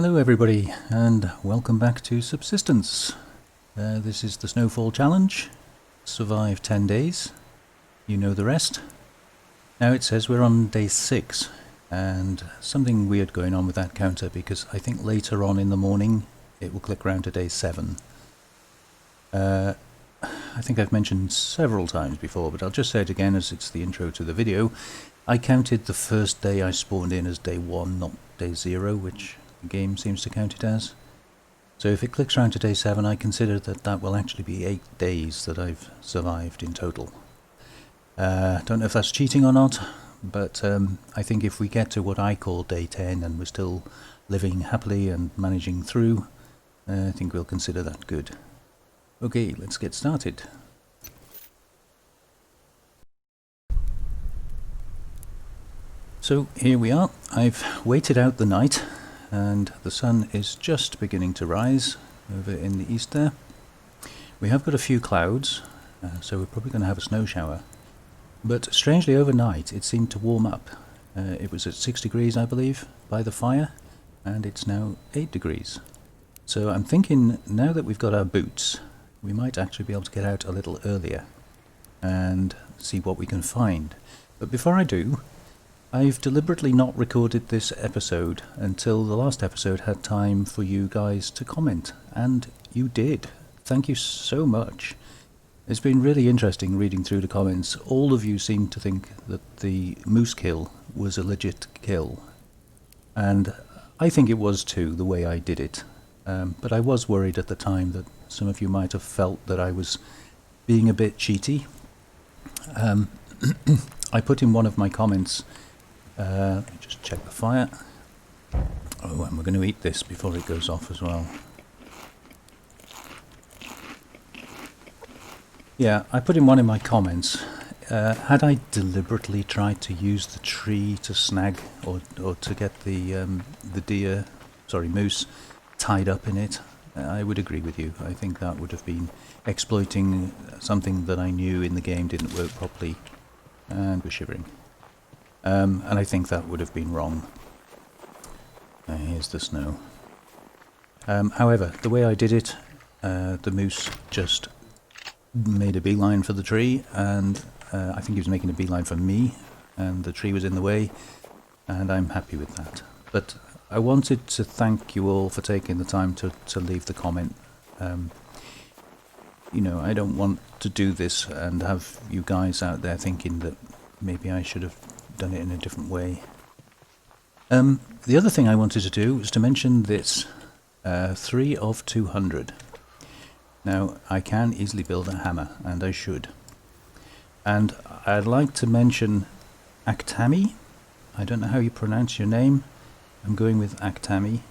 Hello everybody, and welcome back to Subsistence. This is the Snowfall challenge. Survive 10 days. You know the rest. Now it says we're on day 6, and something weird going on with that counter because I think later on in the morning it will click round to day 7. I think I've mentioned several times before, but I'll just say it again as it's the intro to the video. I counted the first day I spawned in as day 1, not day 0, which the game seems to count it as. So if it clicks round to day 7, I consider that that will actually be 8 days that I've survived in total. Don't know if that's cheating or not, but I think if we get to what I call day 10 and we're still living happily and managing through, I think we'll consider that good. Okay, let's get started. So here we are. I've waited out the night and the sun is just beginning to rise over in the east there. We have got a few clouds, so we're probably going to have a snow shower. But strangely overnight it seemed to warm up. It was at 6 degrees I believe by the fire, and it's now 8 degrees. So I'm thinking now that we've got our boots, we might actually be able to get out a little earlier and see what we can find. But before I do, I've deliberately not recorded this episode until the last episode had time for you guys to comment, and you did. Thank you so much. It's been really interesting reading through the comments. All of you seem to think that the moose kill was a legit kill, and I think it was too, the way I did it. But I was worried at the time that some of you might have felt that I was being a bit cheaty. I put in one of my comments, just check the fire. Oh, and we're going to eat this before it goes off as well. Yeah, I put in one in my comments. Had I deliberately tried to use the tree to snag or to get the moose tied up in it, I would agree with you. I think that would have been exploiting something that I knew in the game didn't work properly, and we're shivering. And I think that would have been wrong. Here's the snow. However, the way I did it, the moose just made a beeline for the tree, and I think he was making a beeline for me, and the tree was in the way, and I'm happy with that. But I wanted to thank you all for taking the time to leave the comment. You know, I don't want to do this and have you guys out there thinking that maybe I should have done it in a different way. The other thing I wanted to do was to mention this 3 of 200. Now I can easily build a hammer, and I should. And I'd like to mention Aktami. I don't know how you pronounce your name. I'm going with Aktami.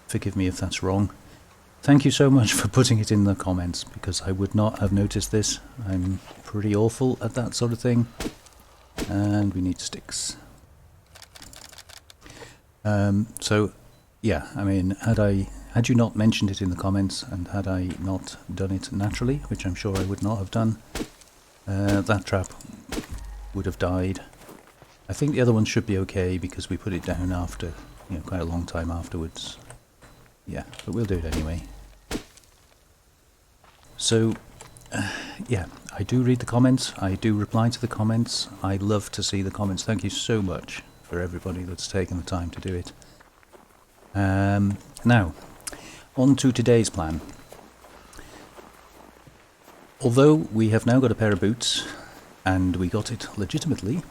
Forgive me if that's wrong. Thank you so much for putting it in the comments, because I would not have noticed this. I'm pretty awful at that sort of thing. And we need sticks. So yeah, I mean, had you not mentioned it in the comments, and had I not done it naturally, which I'm sure I would not have done, that trap would have died. I think the other one should be okay because we put it down after, you know, quite a long time afterwards. Yeah, but we'll do it anyway. So yeah, I do read the comments, I do reply to the comments. I love to see the comments. Thank you so much for everybody that's taken the time to do it. Now, on to today's plan. Although we have now got a pair of boots, and we got it legitimately,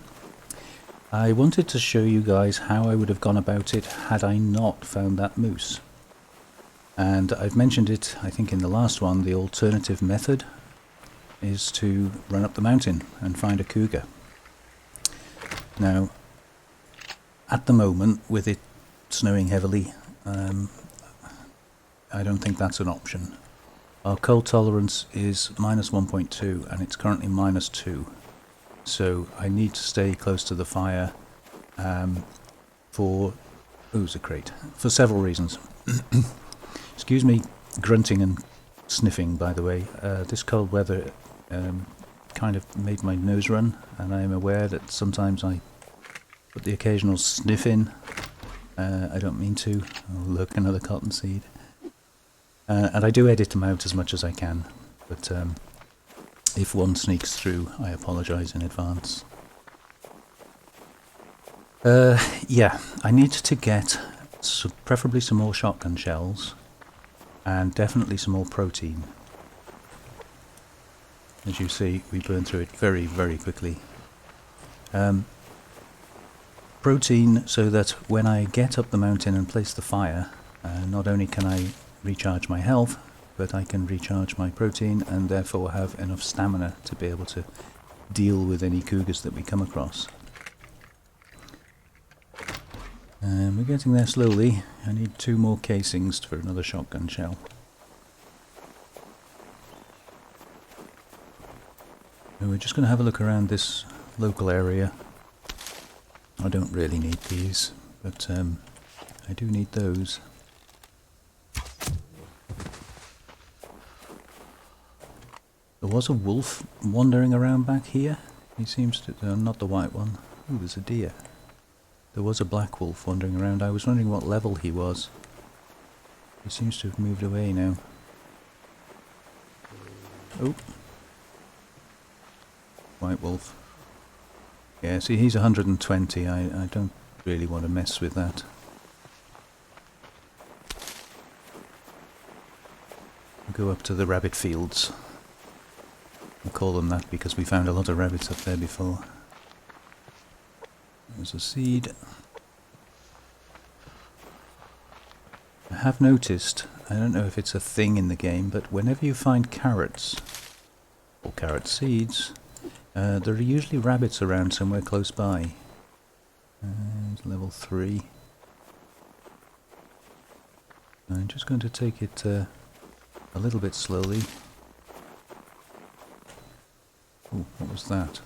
I wanted to show you guys how I would have gone about it had I not found that moose. And I've mentioned it, I think in the last one, the alternative method is to run up the mountain and find a cougar. Now, at the moment, with it snowing heavily, I don't think that's an option. Our cold tolerance is -1.2 and it's currently -2. So I need to stay close to the fire for several reasons. Excuse me grunting and sniffing, by the way. This cold weather kind of made my nose run, and I am aware that sometimes I put the occasional sniff in. I don't mean to. Oh, look, another cottonseed. And I do edit them out as much as I can, but if one sneaks through, I apologise in advance. Yeah, I need to get preferably some more shotgun shells, and definitely some more protein. As you see, we burn through it very, very quickly. Protein, so that when I get up the mountain and place the fire, not only can I recharge my health, but I can recharge my protein and therefore have enough stamina to be able to deal with any cougars that we come across. And we're getting there slowly. I need 2 more casings for another shotgun shell. And we're just going to have a look around this local area. I don't really need these, but I do need those. There was a wolf wandering around back here. He seems to... not the white one. Ooh, there's a deer. There was a black wolf wandering around. I was wondering what level he was. He seems to have moved away now. Oh. White wolf. Yeah, see, he's 120. I don't really want to mess with that. Go up to the rabbit fields. I call them that because we found a lot of rabbits up there before. There's a seed. I have noticed, I don't know if it's a thing in the game, but whenever you find carrots, or carrot seeds, there are usually rabbits around somewhere close by. Level 3. I'm just going to take it a little bit slowly. Oh, what was that?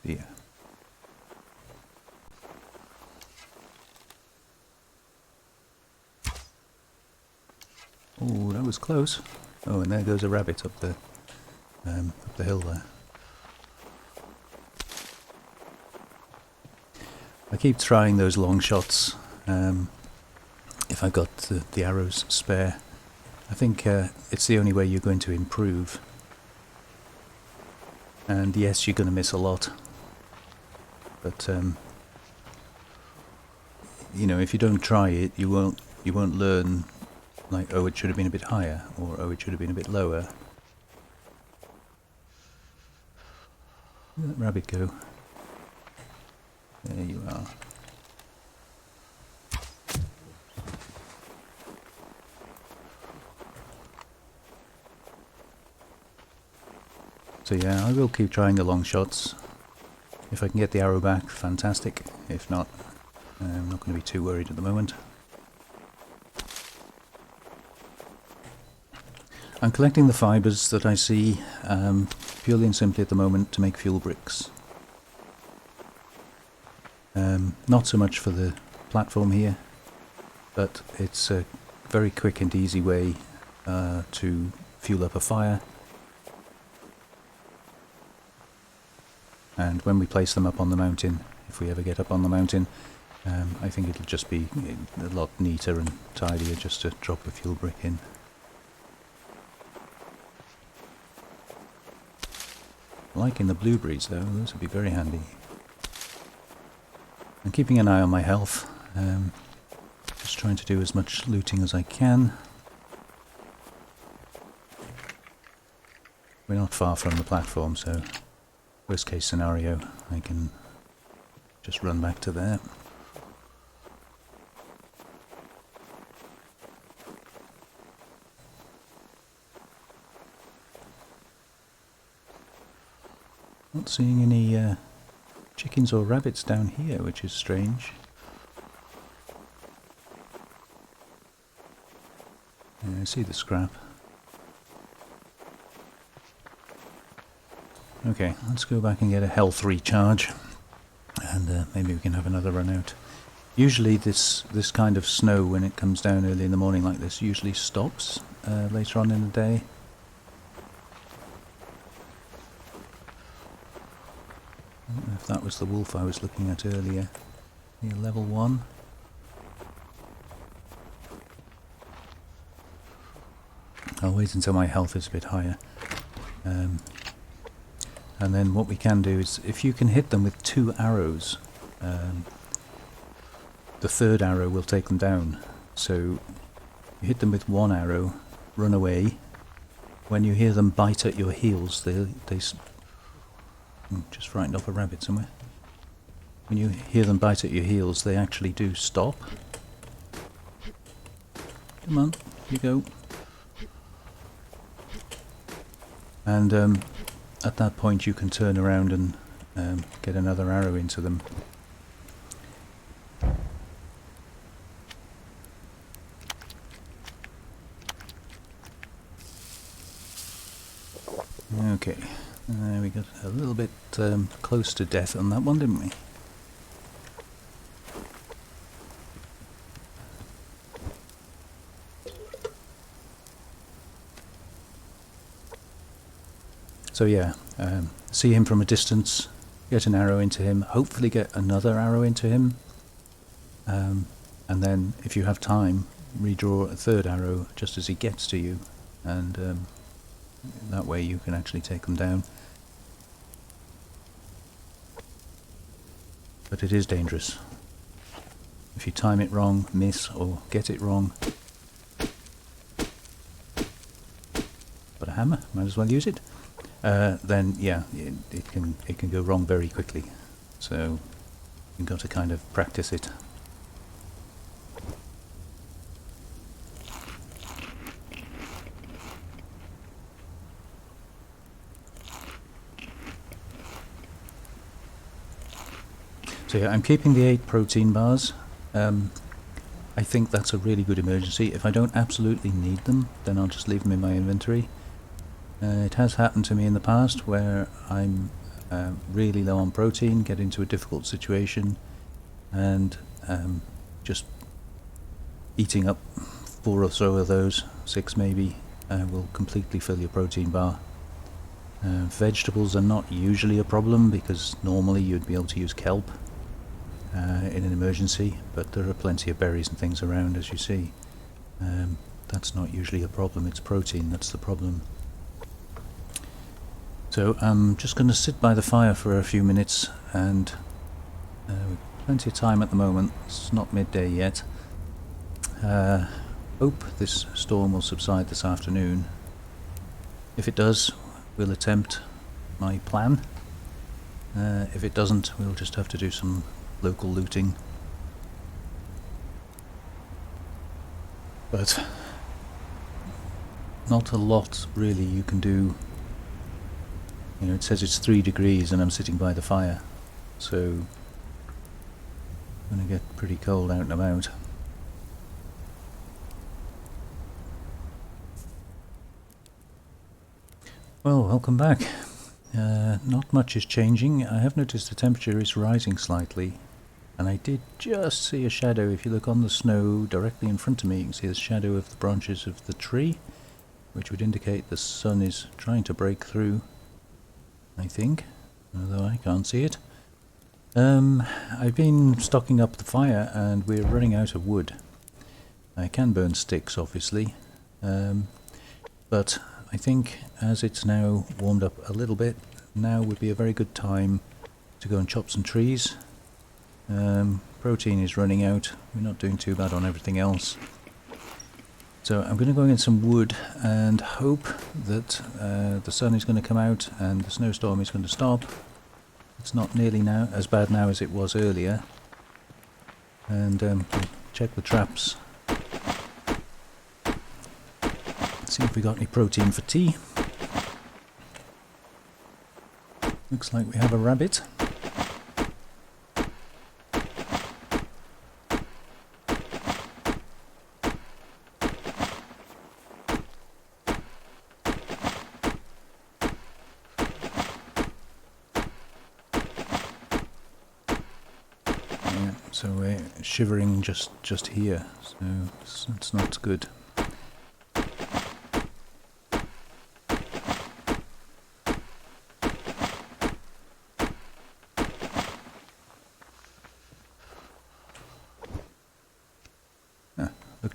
Yeah. Oh, that was close. Oh, and there goes a rabbit up the hill there. I keep trying those long shots. If I got the arrows spare, I think it's the only way you're going to improve. And yes, you're going to miss a lot. But you know, if you don't try it, you won't learn. Like, oh, it should have been a bit higher, or oh, it should have been a bit lower. Where did that rabbit go? There you are. So yeah, I will keep trying the long shots. If I can get the arrow back, fantastic. If not, I'm not going to be too worried at the moment. I'm collecting the fibres that I see purely and simply at the moment to make fuel bricks. Not so much for the platform here, but it's a very quick and easy way to fuel up a fire. And when we place them up on the mountain, if we ever get up on the mountain, I think it'll just be a lot neater and tidier just to drop a fuel brick in. Liking the blueberries though, those would be very handy. I'm keeping an eye on my health, just trying to do as much looting as I can. We're not far from the platform, so worst case scenario, I can just run back to there. Not seeing any chickens or rabbits down here, which is strange. Yeah, I see the scrap. Okay, let's go back and get a health recharge, and maybe we can have another run out. Usually this kind of snow, when it comes down early in the morning like this, usually stops later on in the day. I don't know if that was the wolf I was looking at earlier. Near level 1. I'll wait until my health is a bit higher. And then what we can do is, if you can hit them with 2 arrows, the third arrow will take them down. So you hit them with 1 arrow, run away. When you hear them bite at your heels, just frightened off a rabbit somewhere. When you hear them bite at your heels, they actually do stop. Come on, you go. And at that point you can turn around and get another arrow into them. Okay, we got a little bit close to death on that one, didn't we? So yeah, see him from a distance, get an arrow into him, hopefully get another arrow into him, and then if you have time, redraw a third arrow just as he gets to you, and that way you can actually take them down. But it is dangerous. If you time it wrong, miss, or get it wrong. Got a hammer, might as well use it. Then yeah, it can go wrong very quickly. So you've got to kind of practice it. So yeah, I'm keeping the 8 protein bars. I think that's a really good emergency. If I don't absolutely need them, then I'll just leave them in my inventory. It has happened to me in the past where I'm really low on protein, get into a difficult situation, and just eating up 4 or so of those, 6 maybe, will completely fill your protein bar. Vegetables are not usually a problem because normally you'd be able to use kelp in an emergency, but there are plenty of berries and things around, as you see. That's not usually a problem, it's protein that's the problem. So I'm just going to sit by the fire for a few minutes, and plenty of time at the moment, it's not midday yet. Hope this storm will subside this afternoon. If it does, we'll attempt my plan. If it doesn't, we'll just have to do some local looting. But not a lot really you can do. You know, it says it's 3 degrees and I'm sitting by the fire, so it's going to get pretty cold out and about. Well, welcome back. Not much is changing. I have noticed the temperature is rising slightly, and I did just see a shadow. If you look on the snow directly in front of me, you can see the shadow of the branches of the tree, which would indicate the sun is trying to break through, I think, although I can't see it. I've been stocking up the fire and we're running out of wood. I can burn sticks, obviously, but I think as it's now warmed up a little bit, now would be a very good time to go and chop some trees. Protein is running out, we're not doing too bad on everything else. So I'm going to go and get some wood and hope that the sun is going to come out and the snowstorm is going to stop. It's not nearly now as bad now as it was earlier. And check the traps. See if we got any protein for tea. Looks like we have a rabbit. Yeah, so we're shivering just here, so it's not good.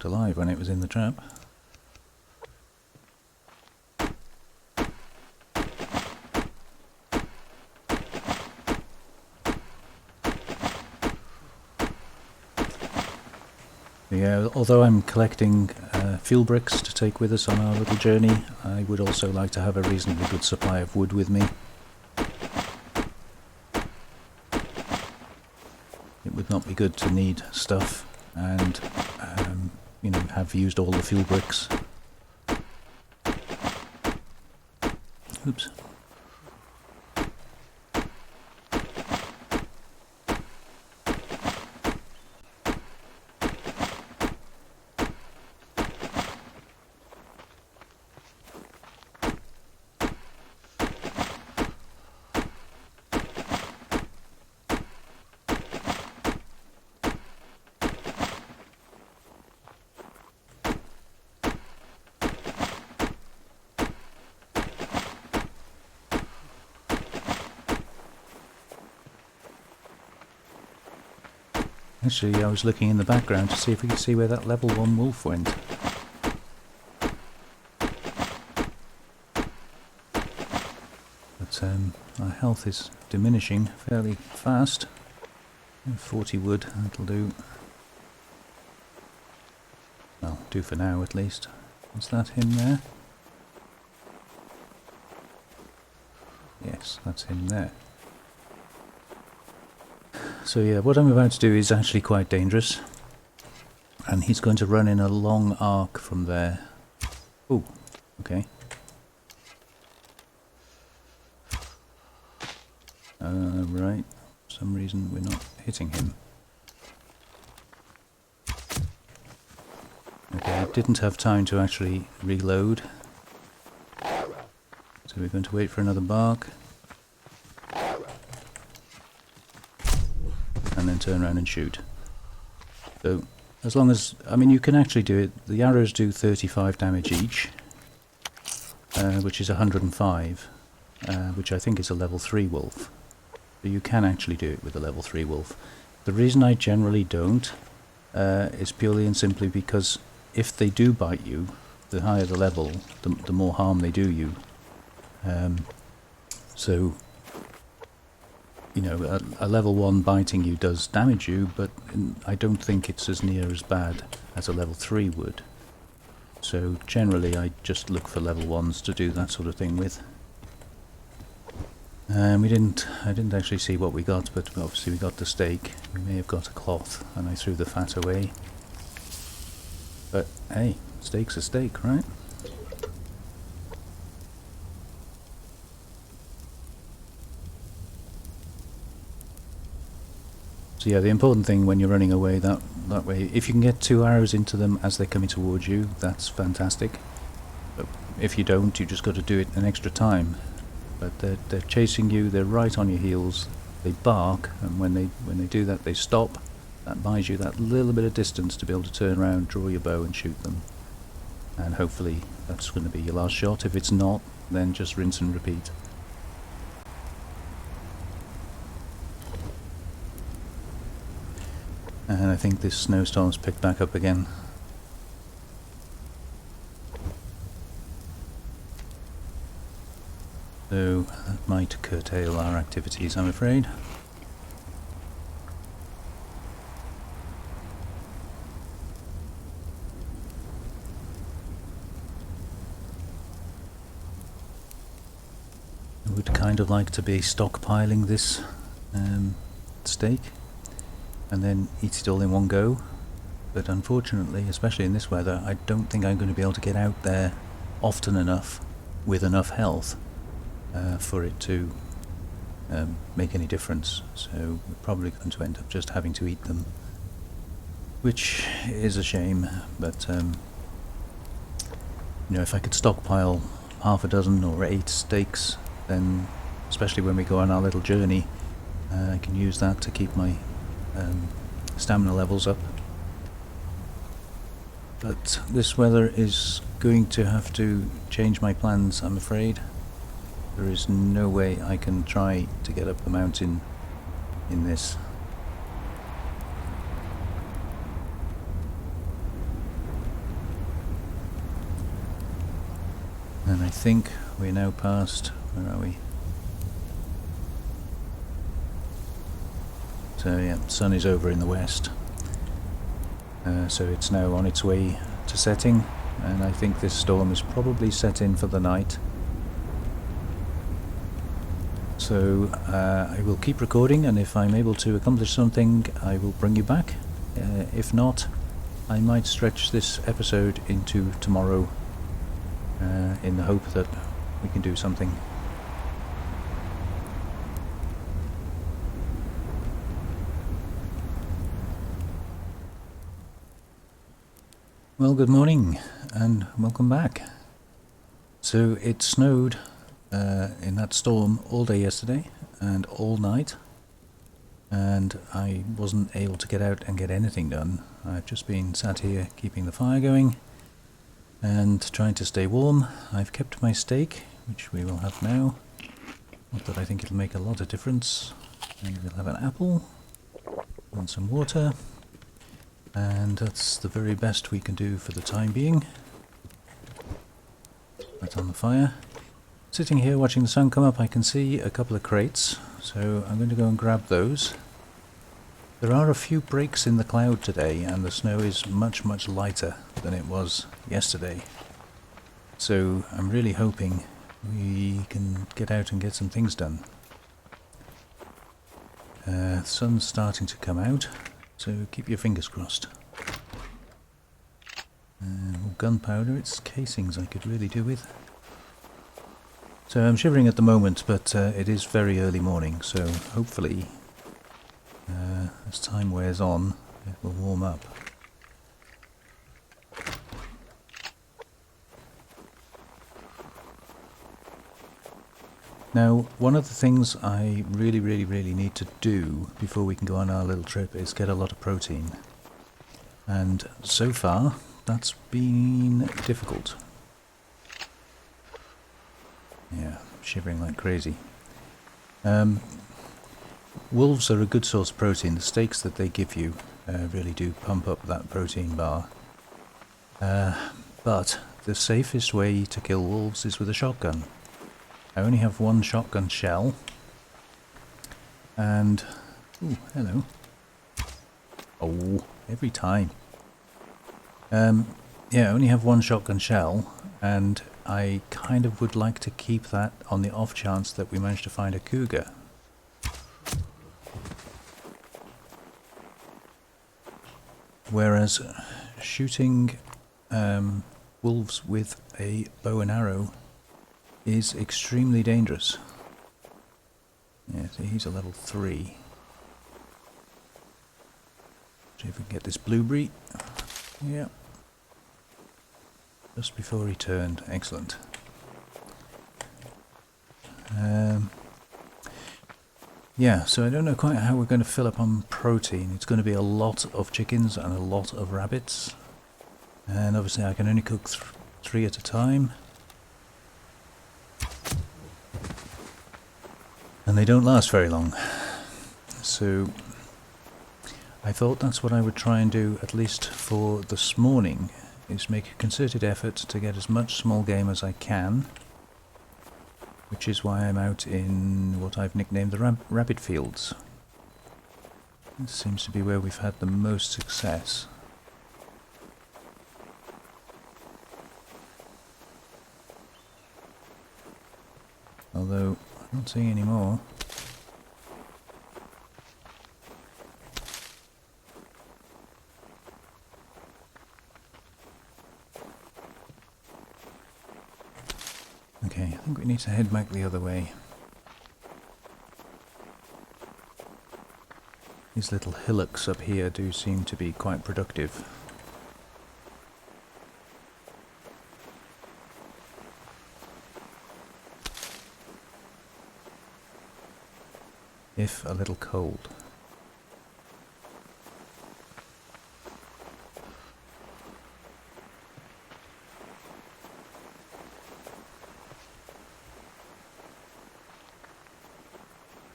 looked alive when it was in the trap. Yeah, although I'm collecting fuel bricks to take with us on our little journey, I would also like to have a reasonably good supply of wood with me. It would not be good to need stuff and, you know, have used all the fuel bricks. Oops. Actually, I was looking in the background to see if we could see where that level 1 wolf went. But our health is diminishing fairly fast. 40 wood, that'll do. Well, do for now at least. Is that him there? Yes, that's him there. So yeah, what I'm about to do is actually quite dangerous. And he's going to run in a long arc from there. Oh, okay. Right. For some reason we're not hitting him. Okay, I didn't have time to actually reload. So we're going to wait for another bark. And then turn around and shoot. So, as long as, I mean, you can actually do it. The arrows do 35 damage each, which is 105, which I think is a level 3 wolf. So you can actually do it with a level 3 wolf. The reason I generally don't is purely and simply because if they do bite you, the higher the level, the more harm they do you. So, you know, a level 1 biting you does damage you, but I don't think it's as near as bad as a level 3 would. So generally I just look for level 1s to do that sort of thing with. I didn't actually see what we got, but obviously we got the steak. We may have got a cloth, and I threw the fat away. But hey, steak's a steak, right? So yeah, the important thing when you're running away that way, if you can get 2 arrows into them as they're coming towards you, that's fantastic. But if you don't, you just got to do it an extra time. But they're chasing you, they're right on your heels, they bark, and when they do that, they stop. That buys you that little bit of distance to be able to turn around, draw your bow and shoot them. And hopefully that's going to be your last shot. If it's not, then just rinse and repeat. And I think this snowstorm's picked back up again. So that might curtail our activities, I'm afraid. I would kind of like to be stockpiling this steak and then eat it all in one go, but unfortunately, especially in this weather, I don't think I'm going to be able to get out there often enough with enough health for it to make any difference. So we're probably going to end up just having to eat them, which is a shame. But you know, if I could stockpile half a dozen or 8 steaks, then especially when we go on our little journey, I can use that to keep my stamina levels up. But this weather is going to have to change my plans, I'm afraid. There is no way I can try to get up the mountain in this. And I think we're now past, where are we? So yeah, sun is over in the west. So it's now on its way to setting, and I think this storm is probably set in for the night. So I will keep recording, and if I'm able to accomplish something, I will bring you back. If not, I might stretch this episode into tomorrow in the hope that we can do something. Well, good morning and welcome back. So it snowed in that storm all day yesterday and all night, and I wasn't able to get out and get anything done. I've just been sat here keeping the fire going and trying to stay warm. I've kept my steak, which we will have now. Not that I think it'll make a lot of difference. And we'll have an apple and some water. And that's the very best we can do for the time being. Right on the fire. Sitting here watching the sun come up, I can see a couple of crates, so I'm going to go and grab those. There are a few breaks in the cloud today, and the snow is much, much lighter than it was yesterday. So I'm really hoping we can get out and get some things done. The sun's starting to come out, so keep your fingers crossed. Gunpowder, it's casings I could really do with. So I'm shivering at the moment, but it is very early morning, so hopefully as time wears on it will warm up. Now, one of the things I really need to do before we can go on our little trip is get a lot of protein. And so far, that's been difficult. Yeah, shivering like crazy. Wolves are a good source of protein. The steaks that they give you really do pump up that protein bar. But the safest way to kill wolves is with a shotgun. I only have one shotgun shell, and ooh, hello. Oh, every time. Yeah, I only have one shotgun shell, and I kind of would like to keep that on the off chance that we manage to find a cougar. Whereas shooting wolves with a bow and arrow is extremely dangerous. Yeah, see, he's a level 3. See if we can get this blueberry. Yeah. Just before he turned. Excellent. Yeah, so I don't know quite how we're going to fill up on protein. It's going to be a lot of chickens and a lot of rabbits. And obviously I can only cook 3 at a time. And they don't last very long. So I thought that's what I would try and do, at least for this morning, is make a concerted effort to get as much small game as I can, which is why I'm out in what I've nicknamed the rabbit fields. This seems to be where we've had the most success. Although I'm not seeing any more. Okay, I think we need to head back the other way. These little hillocks up here do seem to be quite productive. If a little cold.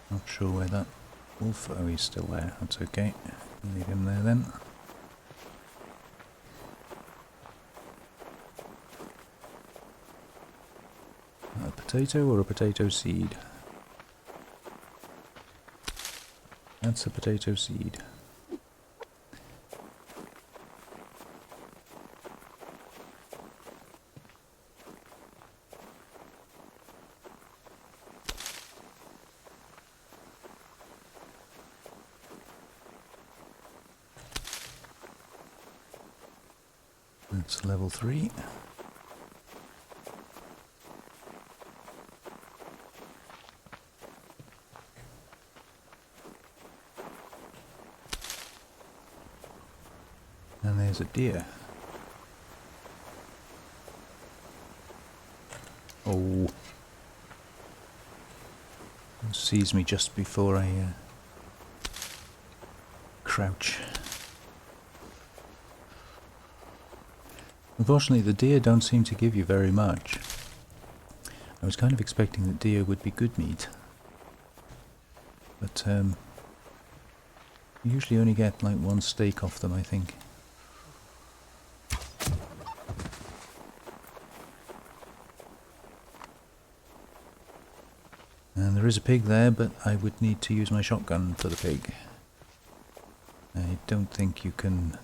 Not sure where that wolf... Oh, he's still there. That's okay. Leave him there then. potato or a potato seed? That's a potato seed. That's level 3. And there's a deer. Oh. It sees me just before I crouch. Unfortunately, the deer don't seem to give you very much. I was kind of expecting that deer would be good meat. But you usually only get like 1 steak off them, I think. And there is a pig there, but I would need to use my shotgun for the pig. I don't think you can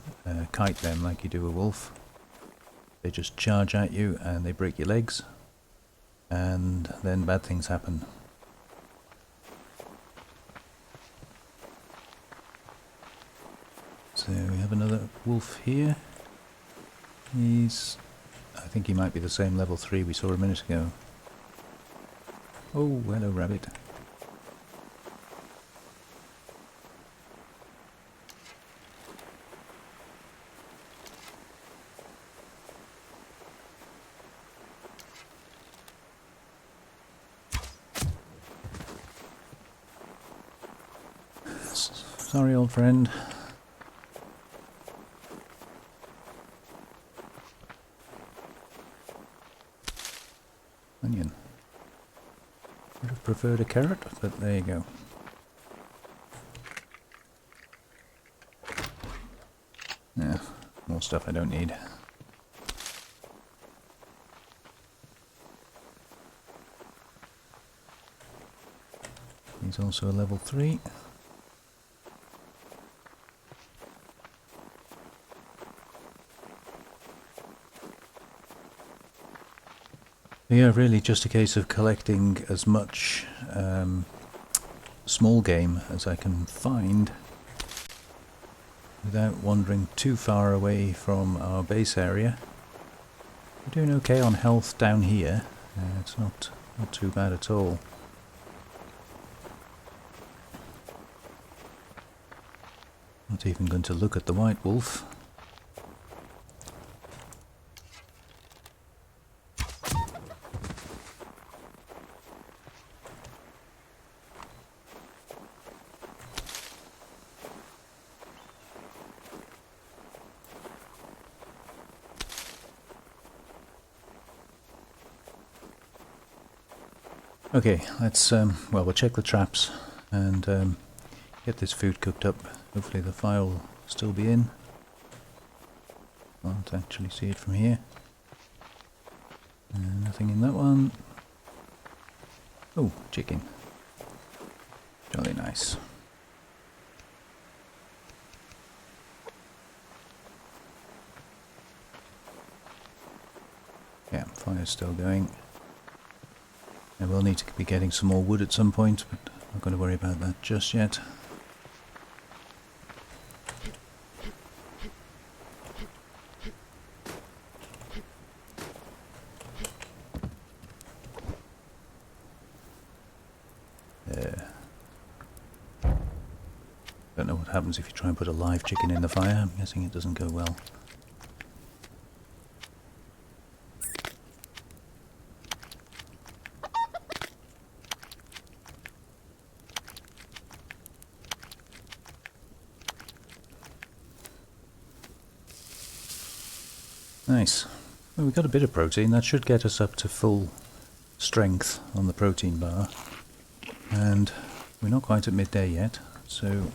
kite them like you do a wolf. They just charge at you and they break your legs, and then bad things happen. So we have another wolf here. I think he might be the same level 3 we saw a minute ago. Oh, hello rabbit. Sorry, old friend. Onion. Would have preferred a carrot, but there you go. Yeah, more stuff I don't need. He's also a level 3. Yeah, really just a case of collecting as much small game as I can find without wandering too far away from our base area. We're doing okay on health down here. It's not too bad at all. Not even going to look at the white wolf. Okay, let's we'll check the traps and get this food cooked up. Hopefully the fire will still be in. Can't actually see it from here. Nothing in that one. Oh, chicken. Jolly nice. Yeah, fire's still going. I will need to be getting some more wood at some point, but I'm not going to worry about that just yet. Don't know what happens if you try and put a live chicken in the fire. I'm guessing it doesn't go well. Nice. Well, we got a bit of protein. That should get us up to full strength on the protein bar. And we're not quite at midday yet, so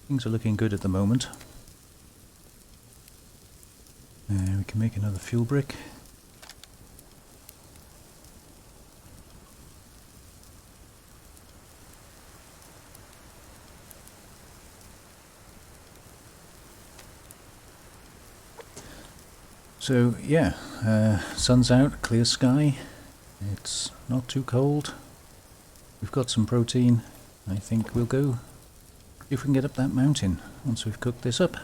things are looking good at the moment. We can make another fuel brick. So yeah, sun's out, clear sky, it's not too cold, we've got some protein. I think we'll go see if we can get up that mountain once we've cooked this up.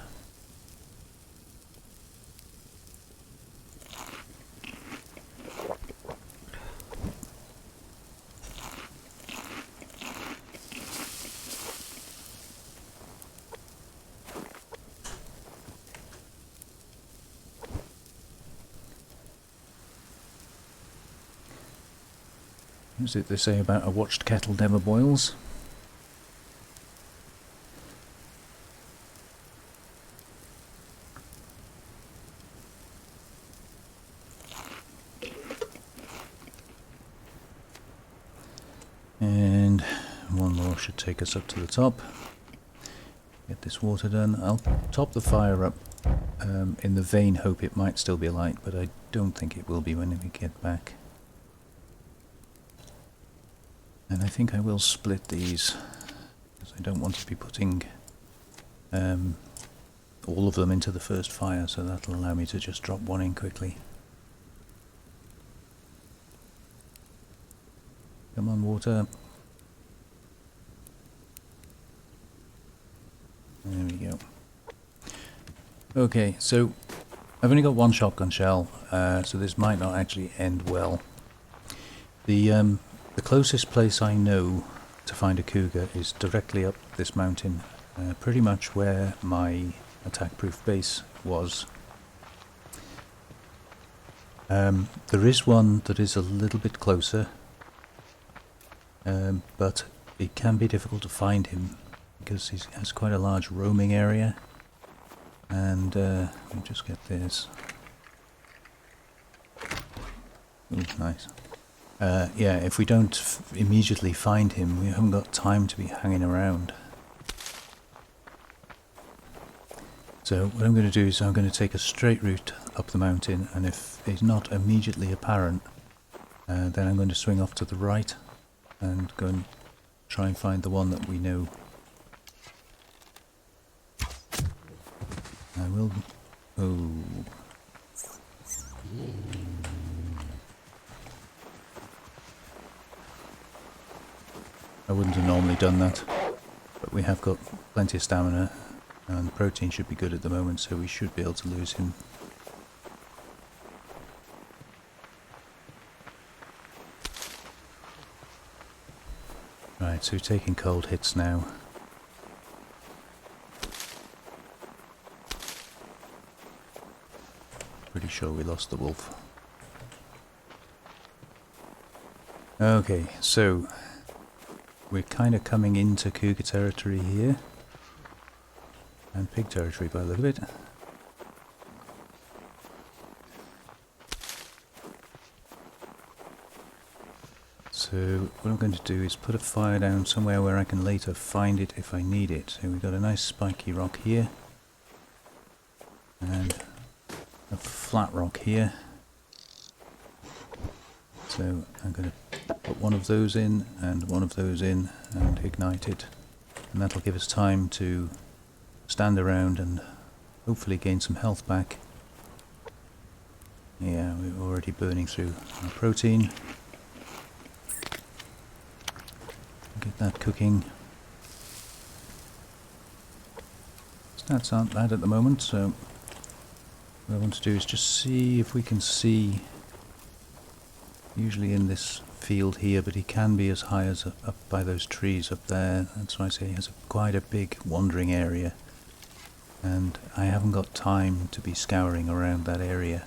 What is it they say about a watched kettle never boils? And one more should take us up to the top. Get this water done. I'll top the fire up in the vain hope it might still be alight, but I don't think it will be when we get back. And I think I will split these, because I don't want to be putting all of them into the first fire, so that'll allow me to just drop one in quickly. Come on, water. There we go. Okay, so I've only got one shotgun shell, so this might not actually end well. The closest place I know to find a cougar is directly up this mountain, pretty much where my attack-proof base was. There is one that is a little bit closer, but it can be difficult to find him because he has quite a large roaming area. And we'll just get this. Ooh, nice. Yeah, if we don't immediately find him, we haven't got time to be hanging around. So what I'm going to do is I'm going to take a straight route up the mountain, and if he's not immediately apparent, then I'm going to swing off to the right and go and try and find the one that we know. I will... oh... I wouldn't have normally done that, but we have got plenty of stamina and the protein should be good at the moment, so we should be able to lose him. Right, so we're taking cold hits now. Pretty sure we lost the wolf. Okay, so we're kind of coming into cougar territory here, and pig territory by the look of it. So what I'm going to do is put a fire down somewhere where I can later find it if I need it. So we've got a nice spiky rock here, and a flat rock here. So I'm going to put one of those in and one of those in and ignite it, and that'll give us time to stand around and hopefully gain some health back. Yeah, we're already burning through our protein. Get that cooking. Stats aren't bad at the moment, so what I want to do is just see if we can see, usually in this field here, but he can be as high as up by those trees up there. That's why I say he has quite a big wandering area, and I haven't got time to be scouring around that area,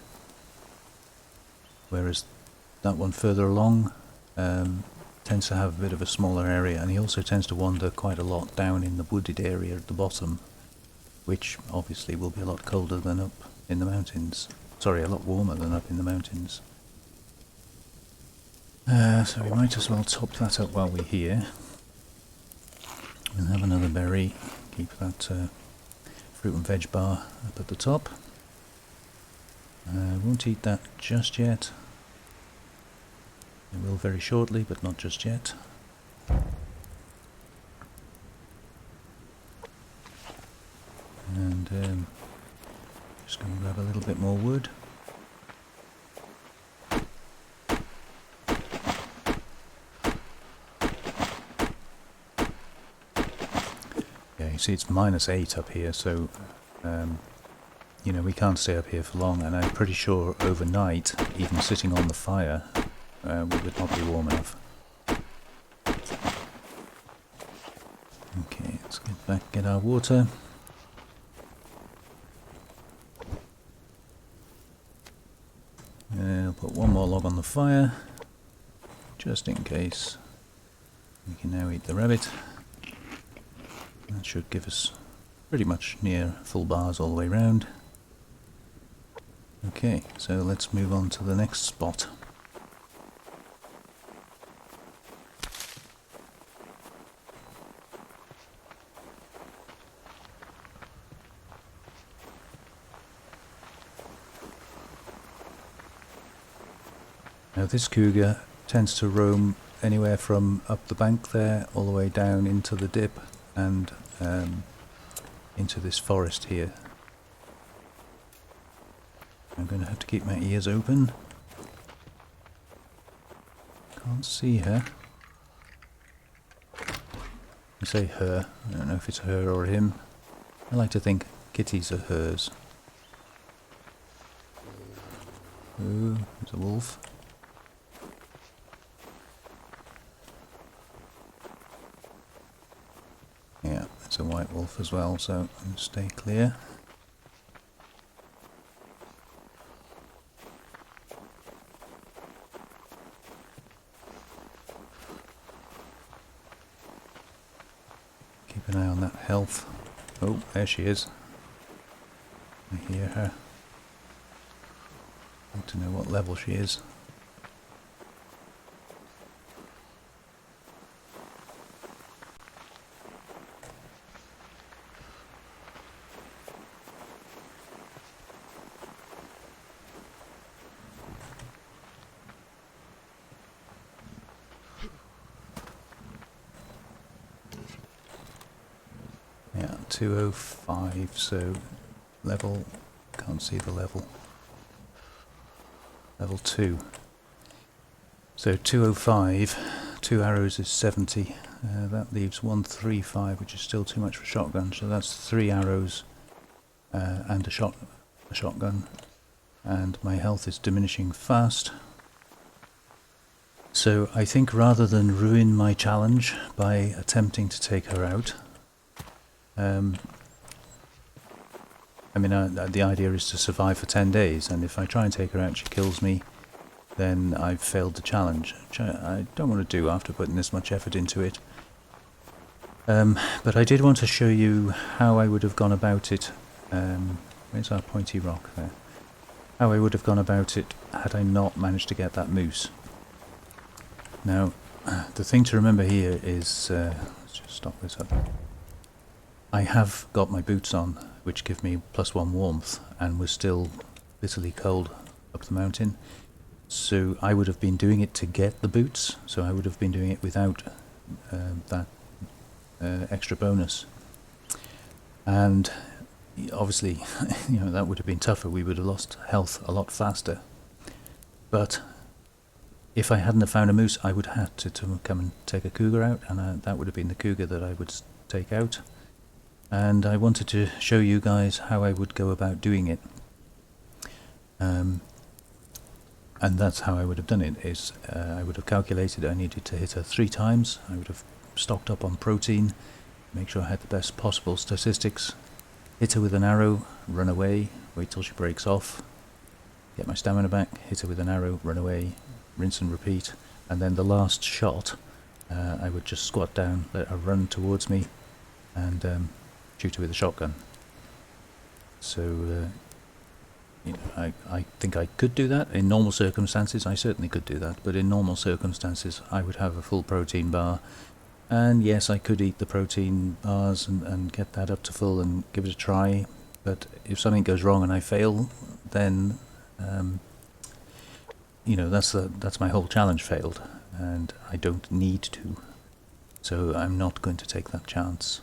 whereas that one further along tends to have a bit of a smaller area, and he also tends to wander quite a lot down in the wooded area at the bottom, which obviously will be a lot colder than up in the mountains. Sorry, a lot warmer than up in the mountains. So we might as well top that up while we're here. We'll have another berry, keep that fruit and veg bar up at the top. Won't eat that just yet. I will very shortly, but not just yet. And just going to grab a little bit more wood. see it's -8 up here, so you know, we can't stay up here for long, and I'm pretty sure overnight, even sitting on the fire, we would not be warm enough. Okay, let's get back, get our water. I'll put one more log on the fire, just in case. We can now eat the rabbit. That should give us pretty much near full bars all the way round. Okay, so let's move on to the next spot. Now this cougar tends to roam anywhere from up the bank there all the way down into the dip and into this forest here. I'm going to have to keep my ears open. Can't see her. I say her, I don't know if it's her or him. I like to think kitties are hers. Oh, there's a wolf. Yeah, it's a white wolf as well, so stay clear. Keep an eye on that health. Oh, there she is. I hear her. I want to know what level she is. Yeah, 205, so level, can't see the level. Level 2. So 205, 2 arrows is 70. That leaves 135, which is still too much for shotgun, so that's 3 arrows and a shotgun. And my health is diminishing fast. So I think rather than ruin my challenge by attempting to take her out, I mean, the idea is to survive for 10 days, and if I try and take her out, she kills me, then I've failed the challenge, which I don't want to do after putting this much effort into it. But I did want to show you how I would have gone about it. Where's our pointy rock there? How I would have gone about it had I not managed to get that moose. Now, the thing to remember here is, let's just stop this up. I have got my boots on, which give me +1 warmth, and we're still bitterly cold up the mountain. So I would have been doing it to get the boots, so I would have been doing it without that extra bonus. And obviously, you know, that would have been tougher. We would have lost health a lot faster. But if I hadn't have found a moose, I would have had to come and take a cougar out, and that would have been the cougar that I would take out. And I wanted to show you guys how I would go about doing it. And that's how I would have done it, is I would have calculated I needed to hit her 3 times. I would have stocked up on protein, make sure I had the best possible statistics, hit her with an arrow, run away, wait till she breaks off, get my stamina back, hit her with an arrow, run away, rinse and repeat, and then the last shot I would just squat down, let her run towards me, and shoot her with a shotgun. So you know, I think I could do that in normal circumstances. I certainly could do that, but in normal circumstances I would have a full protein bar, and yes, I could eat the protein bars and get that up to full and give it a try. But if something goes wrong and I fail, then you know, that's my whole challenge failed, and I don't need to, so I'm not going to take that chance.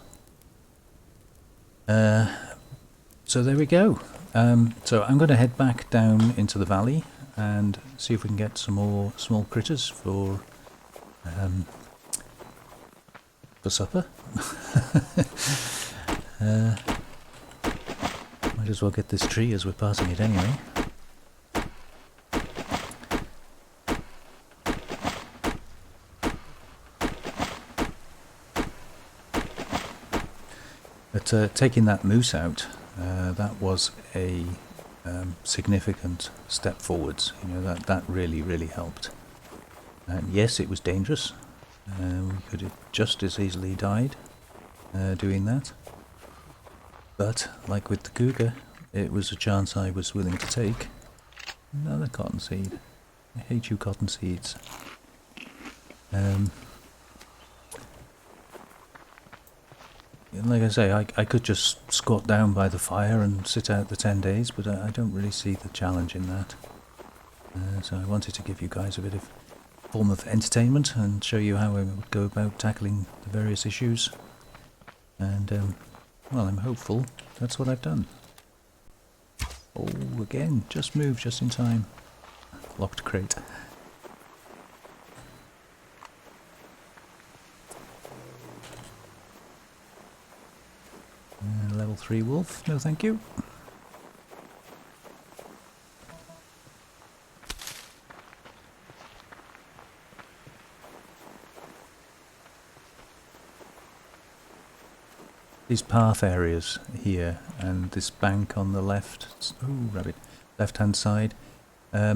So there we go. So I'm going to head back down into the valley and see if we can get some more small critters for supper. Might as well get this tree as we're passing it anyway. But taking that moose out, that was a significant step forwards. You know, that really helped. And yes, it was dangerous. We could have just as easily died doing that. But, like with the cougar, it was a chance I was willing to take. Another cottonseed. I hate you cottonseeds. Like I say, I could just squat down by the fire and sit out the 10 days, but I don't really see the challenge in that. So I wanted to give you guys a bit of form of entertainment and show you how I would go about tackling the various issues. And, well, I'm hopeful that's what I've done. Oh, again, just moved just in time. Locked crate. Level 3 wolf, no thank you. These path areas here and this bank on the left, oh rabbit, left hand side, are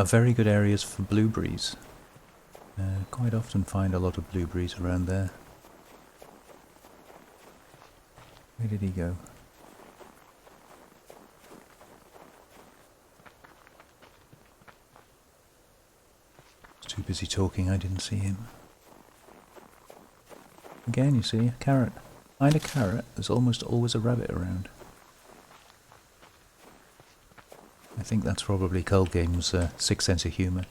very good areas for blueberries. Quite often find a lot of blueberries around there. Where did he go? I was too busy talking, I didn't see him. Again, you see, a carrot. Find a carrot, there's almost always a rabbit around. I think that's probably Cold Game's sixth sense of humour.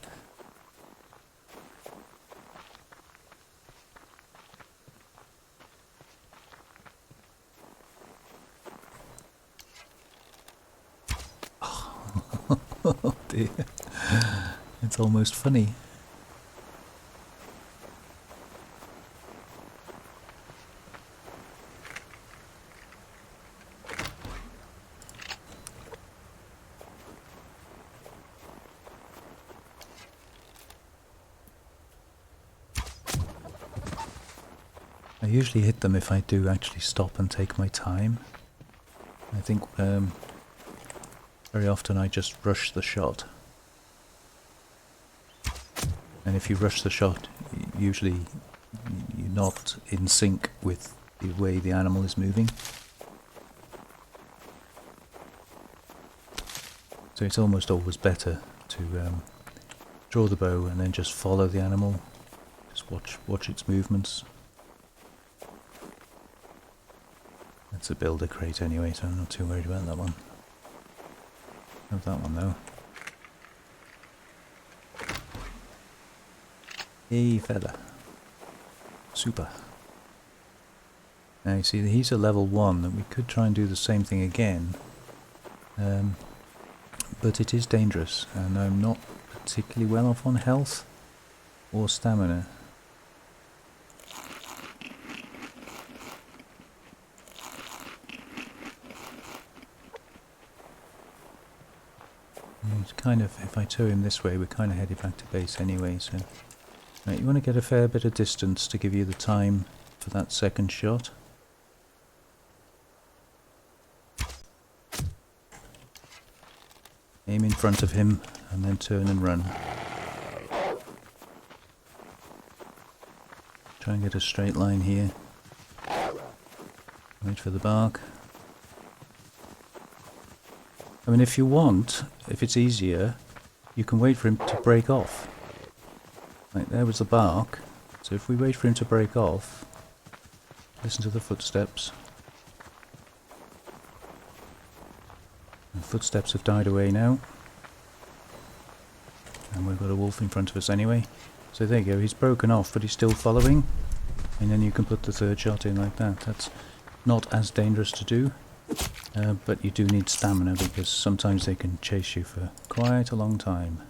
Oh dear, it's almost funny. I usually hit them if I do actually stop and take my time. I think very often I just rush the shot. And if you rush the shot, usually you're not in sync with the way the animal is moving. So it's almost always better to draw the bow and then just follow the animal. Just watch its movements. That's a builder crate anyway, so I'm not too worried about that one. Have that one though. Hey fella. Super. Now you see he's a level 1, and we could try and do the same thing again. But it is dangerous, and I'm not particularly well off on health or stamina. It's kind of, if I tow him this way, we're kind of headed back to base anyway, so... Right, you want to get a fair bit of distance to give you the time for that second shot. Aim in front of him, and then turn and run. Try and get a straight line here. Wait for the bark. I mean, if you want, if it's easier, you can wait for him to break off. Right, there was the bark. So if we wait for him to break off, listen to the footsteps. The footsteps have died away now. And we've got a wolf in front of us anyway. So there you go, he's broken off, but he's still following. And then you can put the third shot in like that. That's not as dangerous to do. But you do need stamina, because sometimes they can chase you for quite a long time.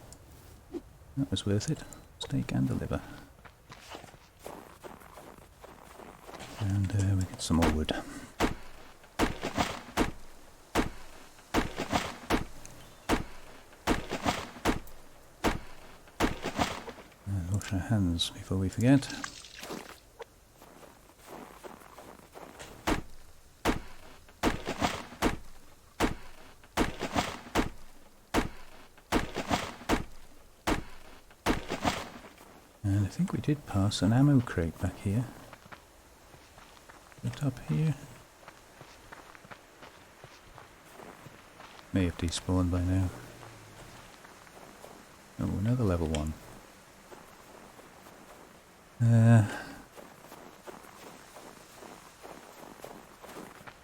That was worth it. Steak and a liver. And we get some more wood. wash our hands before we forget. And I think we did pass an ammo crate back here. Is it up here? May have despawned by now. Oh, another level 1.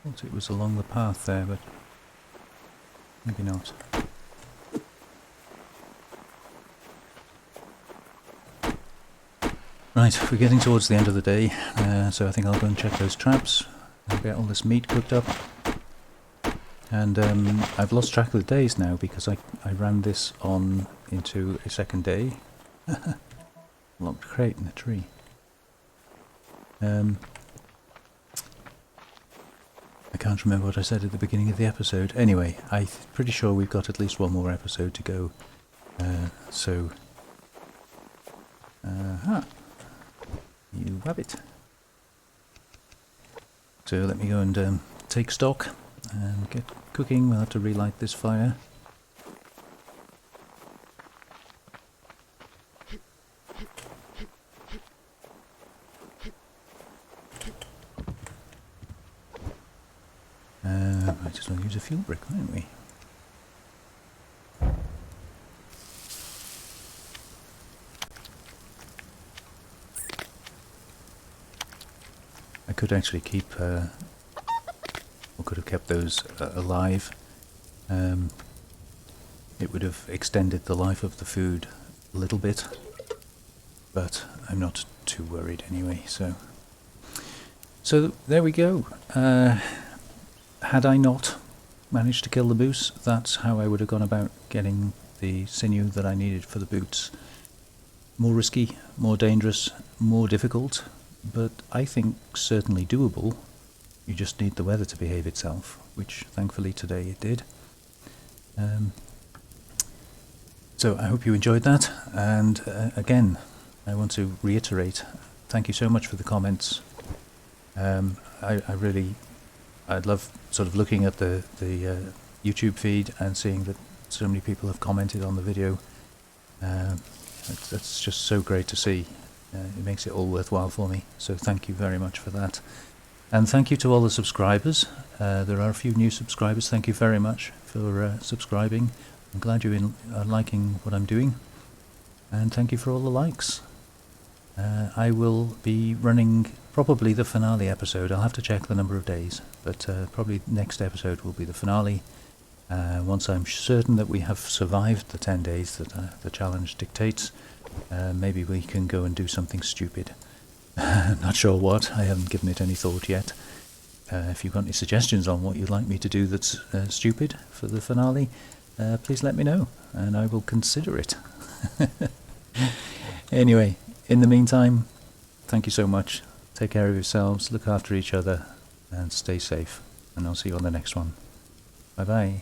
Thought it was along the path there, but maybe not. Right, we're getting towards the end of the day, so I think I'll go and check those traps. I'll get all this meat cooked up. And I've lost track of the days now because I ran this on into a second day. Locked crate in a tree. I can't remember what I said at the beginning of the episode. Anyway, I'm pretty sure we've got at least one more episode to go. You have it. So let me go and take stock and get cooking. We'll have to relight this fire. Might as well use a fuel brick, won't we? I could actually keep, or could have kept those alive. It would have extended the life of the food a little bit, but I'm not too worried anyway. So there we go. Had I not managed to kill the moose, that's how I would have gone about getting the sinew that I needed for the boots. More risky, more dangerous, more difficult, but I think certainly doable. You just need the weather to behave itself, which thankfully today it did. So I hope you enjoyed that, and again, I want to reiterate, thank you so much for the comments. I'd love sort of looking at the YouTube feed and seeing that so many people have commented on the video. That's just so great to see. It makes it all worthwhile for me, so thank you very much for that. And thank you to all the subscribers. There are a few new subscribers. Thank you very much for subscribing. I'm glad you are liking what I'm doing, and thank you for all the likes. I will be running probably the finale episode. I'll have to check the number of days, but probably next episode will be the finale. Once I'm certain that we have survived the 10 days that the challenge dictates, maybe we can go and do something stupid. Not sure what, I haven't given it any thought yet. If you've got any suggestions on what you'd like me to do that's stupid for the finale, please let me know, and I will consider it. Anyway, in the meantime, thank you so much. Take care of yourselves, look after each other, and stay safe. And I'll see you on the next one. Bye bye.